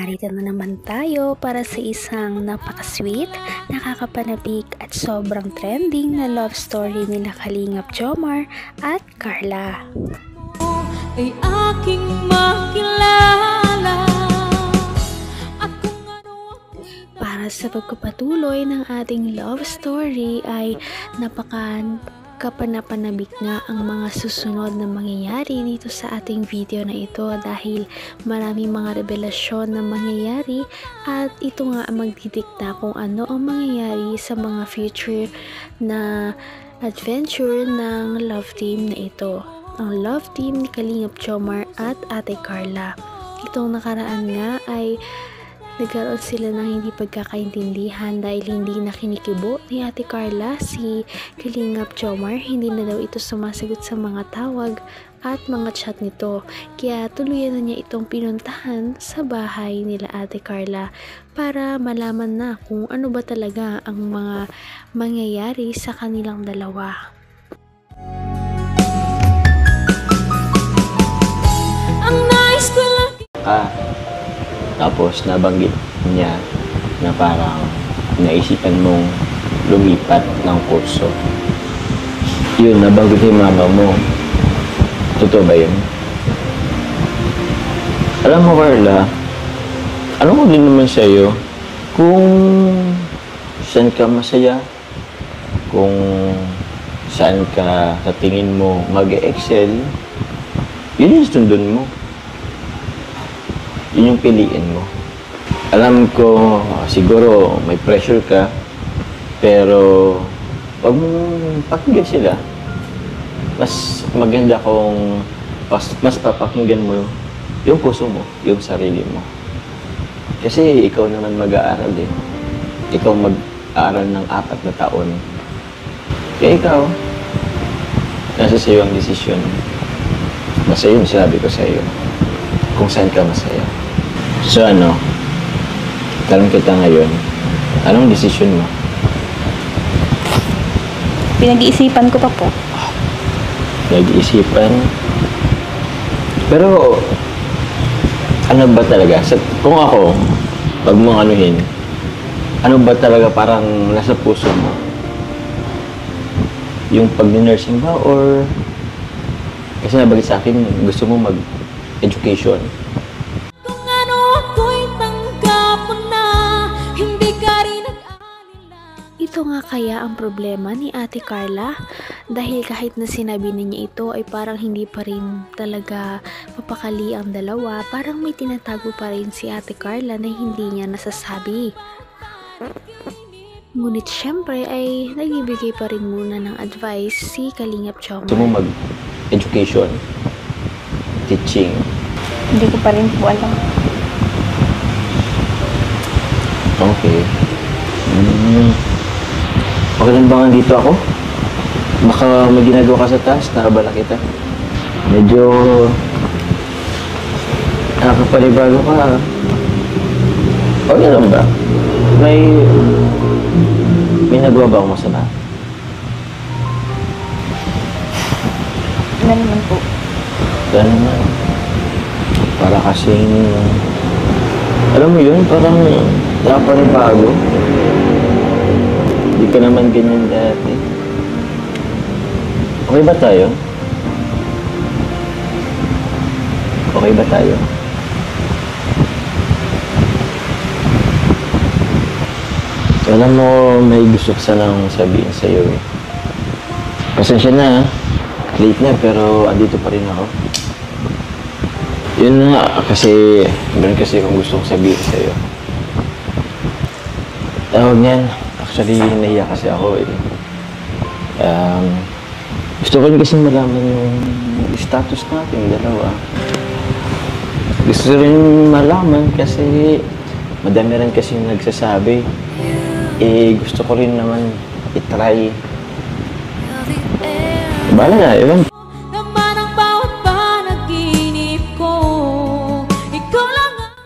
narito na naman tayo para sa isang napaka-sweet, nakakapanabik at sobrang trending na love story nila Kalingap Jomar at Carla. Ay aking makilala. Para sa pagpapatuloy ng ating love story ay napaka-kapanapanabik nga ang mga susunod na mangyayari dito sa ating video na ito dahil maraming mga revelasyon na mangyayari at ito nga ang magdidikta kung ano ang mangyayari sa mga future na adventure ng love team na ito. Ang love team ni Kalingap Jomar at Ate Carla. Itong nakaraan nga ay nagkaroon sila ng hindi pagkakaintindihan dahil hindi na kinikibo ni Ate Carla si Kalingap Jomar. Hindi na daw ito sumasagot sa mga tawag at mga chat nito. Kaya tuluyan na niya itong pinuntahan sa bahay nila Ate Carla para malaman na kung ano ba talaga ang mga mangyayari sa kanilang dalawa. Tapos nabanggit niya na parang naisipan mong lumipat ng kurso. Yun, nabanggit yung mama mo. Totoo ba yun? Alam mo, Carla, alam ko din naman sa'yo kung saan ka masaya, kung saan ka sa tingin mo mag-excel, yun yung sundon mo. Yun yung piliin mo. Alam ko, siguro may pressure ka, pero wag mong pakinggan sila. Mas maganda kung mas papakinggan mo yung puso mo, yung sarili mo. Kasi ikaw naman mag-aaral eh. Ikaw mag-aaral ng 4 na taon. Kaya ikaw, nasa sa'yo ang desisyon. Nasa yun, sinabi ko sa'yo kung saan ka masaya. So ano, tanong kita ngayon, anong desisyon mo? Pinag-iisipan ko pa po. Nag-iisipan? Pero, ano ba talaga? Kung ako, pag mong anuhin, ano ba talaga parang nasa puso mo? Yung pag-nursing ba or kasi nabagay sa akin, gusto mo mag-education? Kung ano ako'y tanggap mo na, hindi ka rin nag-alala. Ito nga kaya ang problema ni Ate Carla dahil kahit na sinabi niya ito ay parang hindi pa rin talaga mapakali ang dalawa, parang may tinatago pa rin si Ate Carla na hindi niya nasasabi. Ngunit syempre ay nagbibigay pa rin muna ng advice si Kalingap Jomar. Gusto mo mag-education? Teaching? Hindi ko pa rin po alam. Okay. Okay lang ba nga dito ako? Baka may ginagawa ka sa taas, nakabala kita. Medyo nakakapanibago ka. Okay lang ba? May nagawa ba akong masama? Ano naman po? Wala naman. Para kasing alam mo yun, parang nakapanibago. Hindi ka naman ganyan dati. Okay ba tayo? Okay ba tayo? Alam mo, may gusto ko sanang sabihin sa'yo eh. Pasensya na ha. Late na pero andito pa rin ako. Yun nga, kasi meron kasi kung gusto kong sabihin sa'yo. Tawag niyan, actually nahiya kasi ako eh. Gusto ko rin kasi malaman yung status natin dalawa. Gusto rin malaman kasi madami rin kasi nagsasabi. Gusto ko rin naman itry. Bahala na, ewan. Naman ang bawat panaginip ko, ikaw lang ang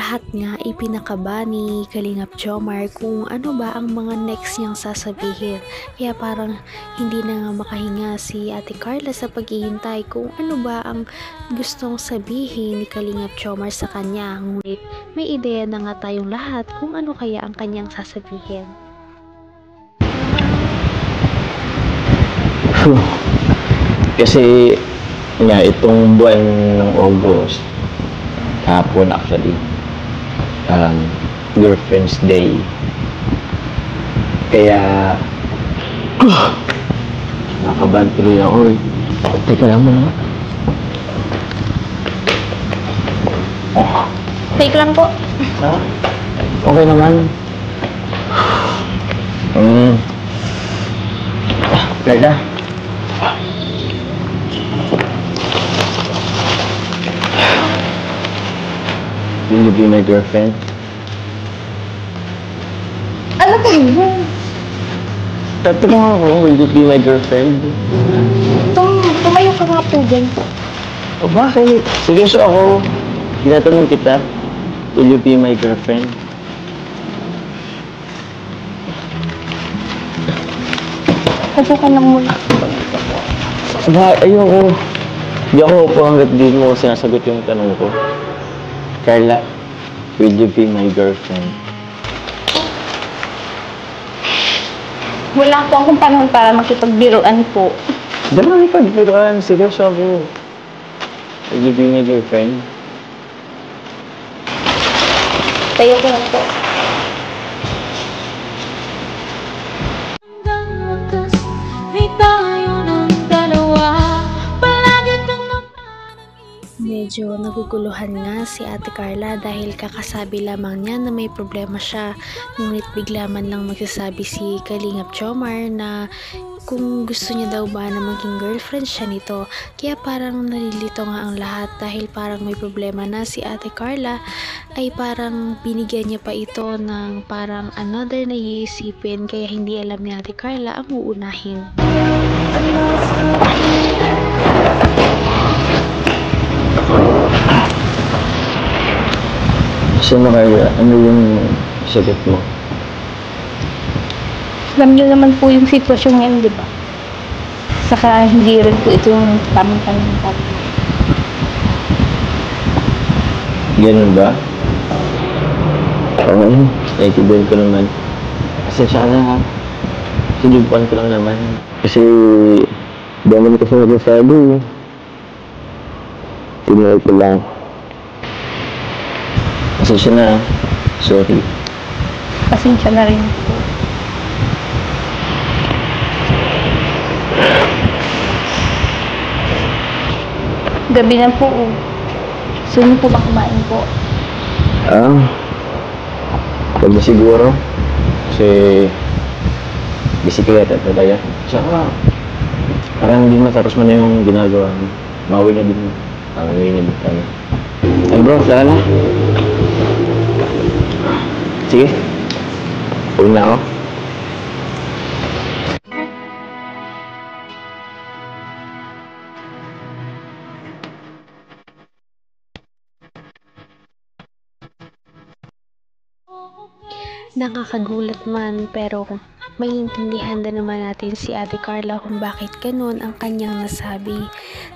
lahat nga ipinakaba ni Kalingap Jomar kung ano ba ang mga next niyang sasabihin. Kaya parang hindi na nga makahinga si Ate Carla sa paghihintay kung ano ba ang gustong sabihin ni Kalingap Jomar sa kanya. Ngunit may ideya na nga tayong lahat kung ano kaya ang kanyang sasabihin. Kasi nga itong buwan ng August, hapon actually, Girlfriend's Day. Kaya nakabahan tuloy ako eh. Teka lang muna. Take lang po. Ha? Okay naman. Carla. Will you be my girlfriend? Ano po yun? Tatanong ako, will you be my girlfriend? Tumayo ka nga po dyan. O bakit? Seryoso ako. Tinatanong kita, will you be my girlfriend? Upo ka lang muna. Aba, ayoko. Hindi ako upo hanggat di mo sinasagot yung tanong ko. Carla, will you be my girlfriend? Wala po akong panahon para makipagbiruan po. Dala may pagbiruan. Seryoso ako. Will you be my girlfriend? Tayo ko lang po. Hanggang wakas ay tayo ng dalawa. Palagi kang Medyo naguguluhan nga si Ate Carla dahil kakasabi lamang niya na may problema siya. Ngunit bigla man lang magsasabi si Kalingap Jomar na kung gusto niya daw ba na maging girlfriend siya nito. Kaya parang nalilito nga ang lahat dahil parang may problema na si Ate Carla, ay parang binigyan niya pa ito ng parang another na iisipin, kaya hindi alam ni Ate Carla ang uunahin. So, Carla, ano yung sagot mo? Alam niyo naman po yung sitwasyon ngayon, di ba? Saka hindi rin po ito yung tamang tanong po. Ganun ba? Okay, naitibayin ko naman. Pasensya ka na ha. Sinubukan ko lang naman. Kasi, dami kasi nagsasabi. Tinuloy ko lang. Pasensya na ha. Sorry. Pasensya na rin po. Gabi na po. Gusto niyo po ba kumain po? Pag siguro. Kasi, bisikleta talaga. Tsaka, parang hindi matapos mo na yung ginagawa mo. Mauwi na din. Mauwi na din tayo. Ay bro, saka na. Sige. Uwi na ako. Nakakagulat man, pero maintindihan din naman natin si Ate Carla kung bakit ganun ang kanyang nasabi.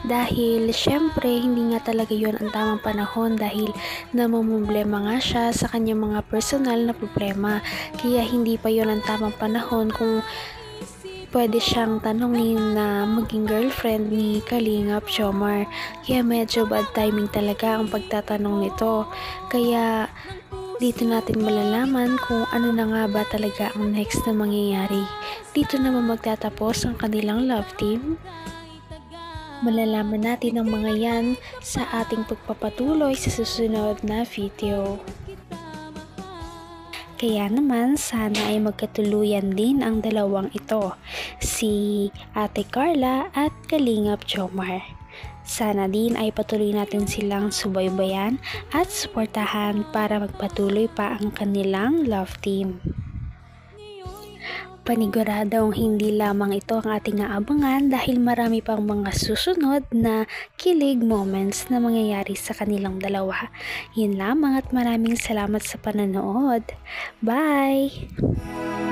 Dahil syempre hindi nga talaga yon ang tamang panahon dahil namumblema nga siya sa kanyang mga personal na problema. Kaya hindi pa yon ang tamang panahon kung pwede siyang tanongin na maging girlfriend ni Kalingap Jomar. Kaya medyo bad timing talaga ang pagtatanong nito. Kaya dito natin malalaman kung ano na nga ba talaga ang next na mangyayari. Dito naman magtatapos ang kanilang love team. Malalaman natin ang mga yan sa ating pagpapatuloy sa susunod na video. Kaya naman sana ay magkatuluyan din ang dalawang ito, si Ate Carla at Kalingap Jomar. Sana din ay patuloy natin silang subaybayan at suportahan para magpatuloy pa ang kanilang love team. Paniguradong hindi lamang ito ang ating aabangan dahil marami pang mga susunod na kilig moments na mangyayari sa kanilang dalawa. Yun lamang at maraming salamat sa panonood. Bye!